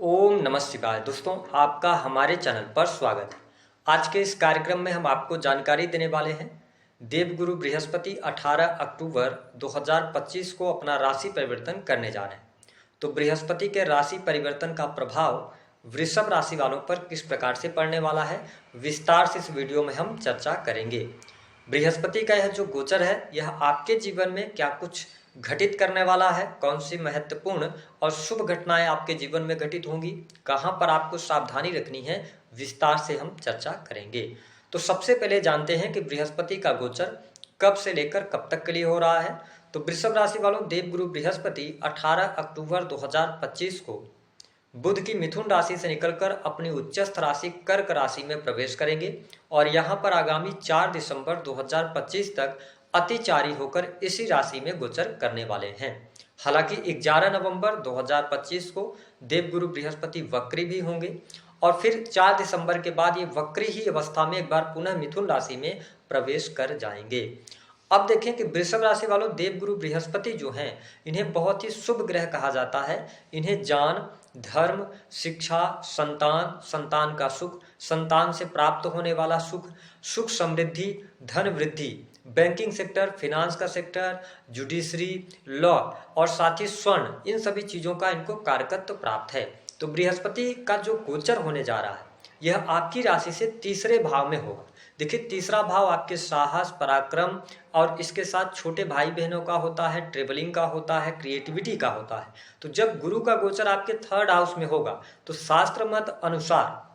ओम नमः शिवाय। दोस्तों, आपका हमारे चैनल पर स्वागत है। आज के इस कार्यक्रम में हम आपको जानकारी देने वाले हैं। देवगुरु बृहस्पति 18 अक्टूबर 2025 को अपना राशि परिवर्तन करने जा रहे हैं। तो बृहस्पति के राशि परिवर्तन का प्रभाव वृषभ राशि वालों पर किस प्रकार से पड़ने वाला है, विस्तार से इस वीडियो में हम चर्चा करेंगे। बृहस्पति का यह जो गोचर है, यह आपके जीवन में क्या कुछ घटित करने वाला है, कौन सी महत्वपूर्ण और शुभ घटनाएं आपके जीवन में घटित होंगी, कहां पर आपको सावधानी रखनी है, विस्तार से हम चर्चा करेंगे। तो सबसे पहले जानते हैं कि बृहस्पति का गोचर कब से लेकर कब तक के लिए हो रहा है। तो वृषभ राशि वालों, देवगुरु बृहस्पति 18 अक्टूबर 2025 को बुध की मिथुन राशि से निकलकर अपनी उच्चस्थ राशि कर्क राशि में प्रवेश करेंगे और यहां पर आगामी 4 दिसंबर 2025 तक अतिचारी होकर इसी राशि में गोचर करने वाले हैं। हालांकि 11 नवंबर 2025 को देवगुरु बृहस्पति वक्री भी होंगे और फिर 4 दिसंबर के बाद ये वक्री ही अवस्था में एक बार पुनः मिथुन राशि में प्रवेश कर जाएंगे। अब देखें कि वृषभ राशि वालों, देवगुरु बृहस्पति जो हैं, इन्हें बहुत ही शुभ ग्रह कहा जाता है। इन्हें ज्ञान, धर्म, शिक्षा, संतान, संतान का सुख, संतान से प्राप्त होने वाला सुख, सुख समृद्धि, धन वृद्धि, बैंकिंग सेक्टर, फिनांस का सेक्टर, जुडिशरी, लॉ और साथ ही स्वर्ण, इन सभी चीजों का इनको कारकत्व प्राप्त है। तो बृहस्पति का जो गोचर होने जा रहा है, यह आपकी राशि से तीसरे भाव में होगा। देखिए, तीसरा भाव आपके साहस, पराक्रम और इसके साथ छोटे भाई बहनों का होता है, ट्रेवलिंग का होता है, क्रिएटिविटी का होता है। तो जब गुरु का गोचर आपके थर्ड हाउस में होगा तो शास्त्र मत अनुसार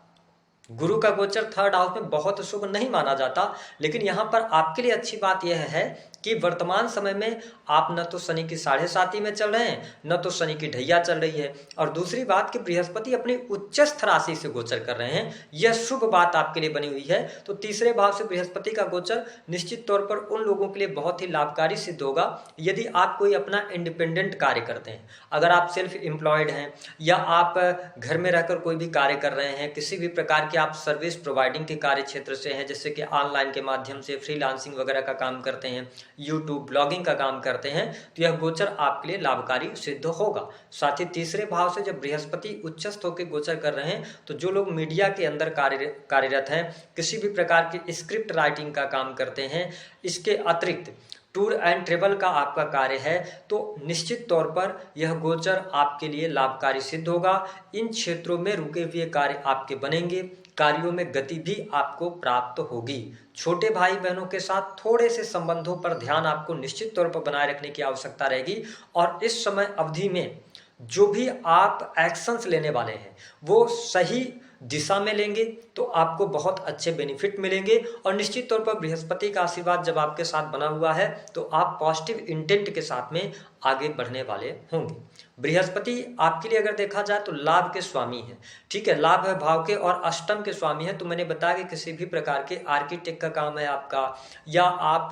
गुरु का गोचर थर्ड हाउस में बहुत शुभ नहीं माना जाता। लेकिन यहाँ पर आपके लिए अच्छी बात यह है कि वर्तमान समय में आप न तो शनि की 7.5 में चल रहे हैं, न तो शनि की ढैया चल रही है, और दूसरी बात कि बृहस्पति अपनी उच्चस्थ राशि से गोचर कर रहे हैं। यह शुभ बात आपके लिए बनी हुई है। तो तीसरे भाव से बृहस्पति का गोचर निश्चित तौर पर उन लोगों के लिए बहुत ही लाभकारी सिद्ध होगा यदि आप कोई अपना इंडिपेंडेंट कार्य करते हैं। अगर आप सेल्फ एम्प्लॉयड हैं या आप घर में रहकर कोई भी कार्य कर रहे हैं, किसी भी प्रकार के आप सर्विस प्रोवाइडिंग के कार्य क्षेत्र से हैं, जैसे कि ऑनलाइन के माध्यम से फ्रीलांसिंग वगैरह का काम करते हैं, यूट्यूब ब्लॉगिंग का काम करते हैं, तो यह गोचर आपके लिए लाभकारी सिद्ध होगा। साथ ही तीसरे भाव से जब बृहस्पति उच्चस्थ होकर गोचर कर रहे हैं, तो जो लोग मीडिया के अंदर कार्यरत हैं, किसी भी प्रकार की स्क्रिप्ट राइटिंग का काम करते हैं, इसके अतिरिक्त टूर एंड ट्रेवल का आपका कार्य है, तो निश्चित तौर पर यह गोचर आपके लिए लाभकारी सिद्ध होगा। इन क्षेत्रों में रुके हुए कार्य आपके बनेंगे, कार्यों में गति भी आपको प्राप्त होगी। छोटे भाई बहनों के साथ थोड़े से संबंधों पर ध्यान आपको निश्चित तौर पर बनाए रखने की आवश्यकता रहेगी। और इस समय अवधि में जो भी आप एक्शंस लेने वाले हैं वो सही दिशा में लेंगे तो आपको बहुत अच्छे बेनिफिट मिलेंगे। और निश्चित तौर पर बृहस्पति का आशीर्वाद जब आपके साथ बना हुआ है तो आप पॉजिटिव इंटेंट के साथ में आगे बढ़ने वाले होंगे। बृहस्पति आपके लिए अगर देखा जाए तो लाभ के स्वामी है, ठीक है, लाभ है भाव के और अष्टम के स्वामी है। तो मैंने बताया कि किसी भी प्रकार के आर्किटेक्ट का काम है आपका, या आप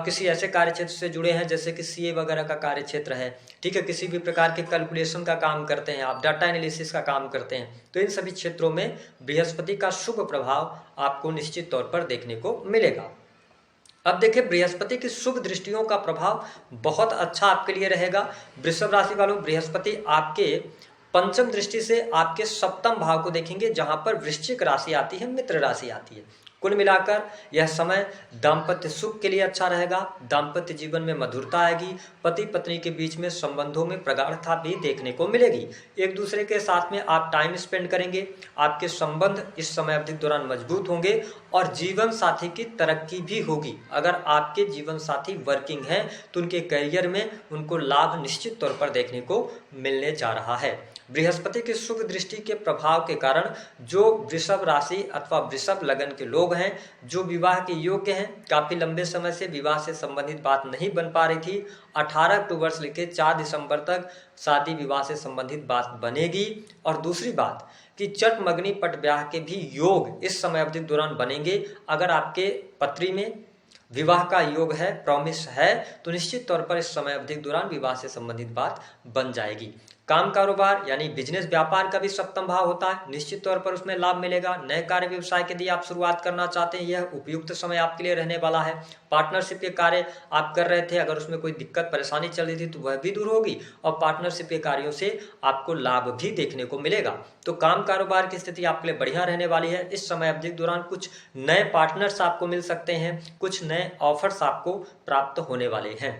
किसी ऐसे कार्य क्षेत्र से जुड़े हैं जैसे कि सीए वगैरह का कार्य क्षेत्र है, ठीक है, किसी भी प्रकार के कैलकुलेशन का काम करते हैं आप, डाटा एनालिसिस का काम करते हैं, तो इन सभी क्षेत्रों में बृहस्पति का शुभ प्रभाव आपको निश्चित तौर पर देखने को मिलेगा। अब देखिए, बृहस्पति की शुभ दृष्टियों का प्रभाव बहुत अच्छा आपके लिए रहेगा। वृषभ राशि वालों, बृहस्पति आपके पंचम दृष्टि से आपके सप्तम भाव को देखेंगे, जहां पर वृश्चिक राशि आती है, मित्र राशि आती है। कुल मिलाकर यह समय दाम्पत्य सुख के लिए अच्छा रहेगा। दाम्पत्य जीवन में मधुरता आएगी, पति पत्नी के बीच में संबंधों में प्रगाढ़ता भी देखने को मिलेगी। एक दूसरे के साथ में आप टाइम स्पेंड करेंगे, आपके संबंध इस समय अवधि के दौरान मजबूत होंगे और जीवन साथी की तरक्की भी होगी। अगर आपके जीवन साथी वर्किंग हैं तो उनके करियर में उनको लाभ निश्चित तौर पर देखने को मिलने जा रहा है। बृहस्पति की शुभ दृष्टि के प्रभाव के कारण जो वृषभ राशि अथवा वृषभ लगन के लोग हैं, जो विवाह के योग्य हैं, काफी लंबे समय से विवाह से संबंधित बात नहीं बन पा रही थी, 18 अक्टूबर से लेकर 4 दिसंबर तक शादी विवाह से संबंधित बात बनेगी। और दूसरी बात कि चट मगनी पट ब्याह के भी योग इस समय अवधि के दौरान बनेंगे। अगर आपके पत्री में विवाह का योग है, प्रॉमिस है, तो निश्चित तौर पर इस समय अवधि के दौरान विवाह से संबंधित बात बन जाएगी। काम कारोबार यानी बिजनेस व्यापार का भी सप्तम भाव होता है, निश्चित तौर पर उसमें लाभ मिलेगा। नए कार्य व्यवसाय के लिए आप शुरुआत करना चाहते हैं, यह उपयुक्त समय आपके लिए रहने वाला है। पार्टनरशिप के कार्य आप कर रहे थे, अगर उसमें कोई दिक्कत परेशानी चल रही थी तो वह भी दूर होगी और पार्टनरशिप के कार्यों से आपको लाभ भी देखने को मिलेगा। तो काम कारोबार की स्थिति आपके लिए बढ़िया रहने वाली है। इस समय अवधि के दौरान कुछ नए पार्टनर्स आपको मिल सकते हैं, कुछ नए ऑफर्स आपको प्राप्त होने वाले हैं।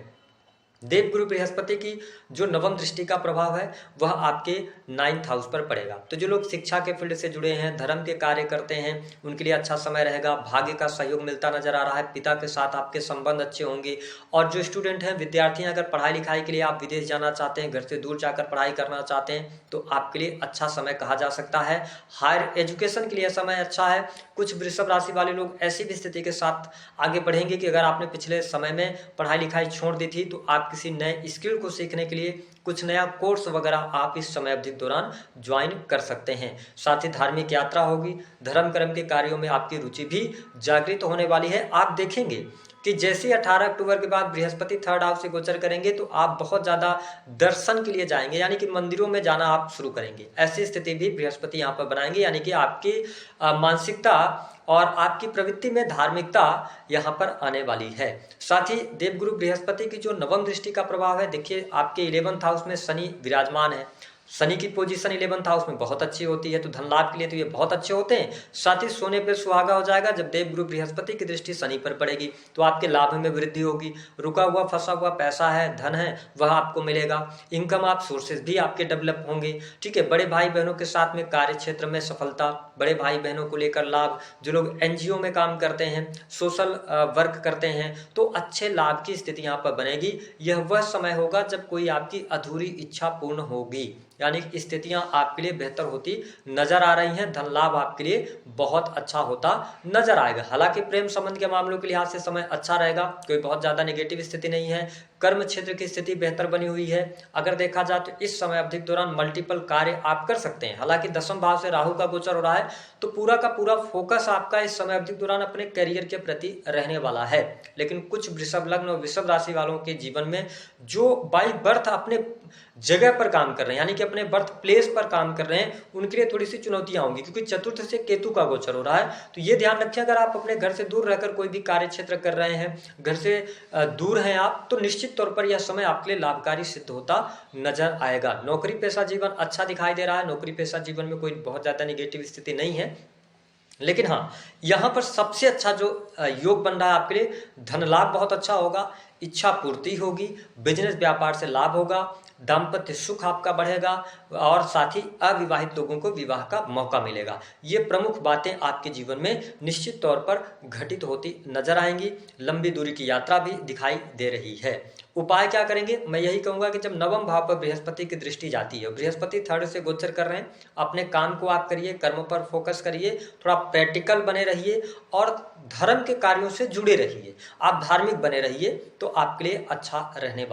देवगुरु बृहस्पति की जो नवम दृष्टि का प्रभाव है वह आपके 9th हाउस पर पड़ेगा। तो जो लोग शिक्षा के फील्ड से जुड़े हैं, धर्म के कार्य करते हैं, उनके लिए अच्छा समय रहेगा। भाग्य का सहयोग मिलता नजर आ रहा है, पिता के साथ आपके संबंध अच्छे होंगे। और जो स्टूडेंट हैं, विद्यार्थी हैं, अगर पढ़ाई लिखाई के लिए आप विदेश जाना चाहते हैं, घर से दूर जाकर पढ़ाई करना चाहते हैं तो आपके लिए अच्छा समय कहा जा सकता है। हायर एजुकेशन के लिए समय अच्छा है। कुछ वृषभ राशि वाले लोग ऐसी भी स्थिति के साथ आगे बढ़ेंगे कि अगर आपने पिछले समय में पढ़ाई लिखाई छोड़ दी थी तो आप किसी नए स्किल को सीखने के लिए कुछ नया कोर्स वगैरह आप इस समय अवधि के दौरान ज्वाइन कर सकते हैं। साथ ही धार्मिक यात्रा होगी, धर्म कर्म के कार्यों में आपकी रुचि भी जागृत होने वाली है। आप देखेंगे कि जैसे 18 अक्टूबर के बाद बृहस्पति 3rd हाउस से गोचर करेंगे तो आप बहुत ज़्यादा दर्शन के लिए जाएंगे, यानी कि मंदिरों में जाना आप शुरू करेंगे। ऐसी स्थिति भी बृहस्पति यहाँ पर बनाएंगे, यानी कि आपकी मानसिकता और आपकी प्रवृत्ति में धार्मिकता यहाँ पर आने वाली है। साथ ही देवगुरु बृहस्पति की जो नवम दृष्टि का प्रभाव है, देखिए आपके 11th हाउस में शनि विराजमान है। शनि की पोजीशन 11th हाउस में बहुत अच्छी होती है, तो धन लाभ के लिए तो ये बहुत अच्छे होते हैं। साथ ही सोने पे सुहागा हो जाएगा जब देवगुरु बृहस्पति की दृष्टि शनि पर पड़ेगी, तो आपके लाभ में वृद्धि होगी। रुका हुआ फंसा हुआ पैसा है, धन है, वह आपको मिलेगा। इनकम आप सोर्सेज भी आपके डेवलप होंगे। ठीक है, बड़े भाई बहनों के साथ में कार्य क्षेत्र में सफलता, बड़े भाई बहनों को लेकर लाभ। जो लोग एनजीओ में काम करते हैं, सोशल वर्क करते हैं, तो अच्छे लाभ की स्थिति यहाँ पर बनेगी। यह वह समय होगा जब कोई आपकी अधूरी इच्छा पूर्ण होगी, यानी स्थितियां आपके लिए बेहतर होती नजर आ रही हैं। धन लाभ आपके लिए बहुत अच्छा होता नजर आएगा। हालांकि प्रेम संबंध के मामलों के लिहाज से समय अच्छा रहेगा, कोई बहुत ज्यादा नेगेटिव स्थिति नहीं है। कर्म क्षेत्र की स्थिति बेहतर बनी हुई है। अगर देखा जाए तो इस समय अवधि के दौरान मल्टीपल कार्य आप कर सकते हैं। हालांकि 10वें भाव से राहु का गोचर हो रहा है, तो पूरा का पूरा फोकस आपका इस समय अवधि के दौरान अपने करियर के प्रति रहने वाला है। लेकिन कुछ वृषभ लग्न और वृषभ राशि वालों के जीवन में जो बाई बर्थ अपने जगह पर काम कर रहे हैं, यानी कि अपने बर्थ प्लेस पर काम कर रहे हैं, उनके लिए थोड़ी सी चुनौतियां होंगी, क्योंकि 4th से केतु का गोचर हो रहा है। तो ये ध्यान रखिए, अगर आप अपने घर से दूर रहकर कोई भी कार्य क्षेत्र कर रहे हैं, घर से दूर हैं आप, तो निश्चित तौर पर यह समय आपके लिए लाभकारी सिद्ध होता नजर आएगा। नौकरी पेशा जीवन अच्छा दिखाई दे रहा है। नौकरी पेशा जीवन में कोई बहुत ज्यादा निगेटिव स्थिति नहीं है, लेकिन हाँ, यहाँ पर सबसे अच्छा जो योग बन रहा है आपके लिए, धन लाभ बहुत अच्छा होगा, इच्छा पूर्ति होगी, बिजनेस व्यापार से लाभ होगा, दाम्पत्य सुख आपका बढ़ेगा और साथ ही अविवाहित लोगों को विवाह का मौका मिलेगा। ये प्रमुख बातें आपके जीवन में निश्चित तौर पर घटित होती नजर आएंगी। लंबी दूरी की यात्रा भी दिखाई दे रही है। उपाय क्या करेंगे? मैं यही कहूंगा कि जब 9वें भाव पर बृहस्पति की दृष्टि जाती है, बृहस्पति 3rd से गोचर कर रहे हैं, अपने काम को आप करिए, कर्म पर फोकस करिए, थोड़ा प्रैक्टिकल बने रहिए और धर्म के कार्यों से जुड़े रहिए। आप धार्मिक बने रहिए तो आपके लिए अच्छा रहने वाला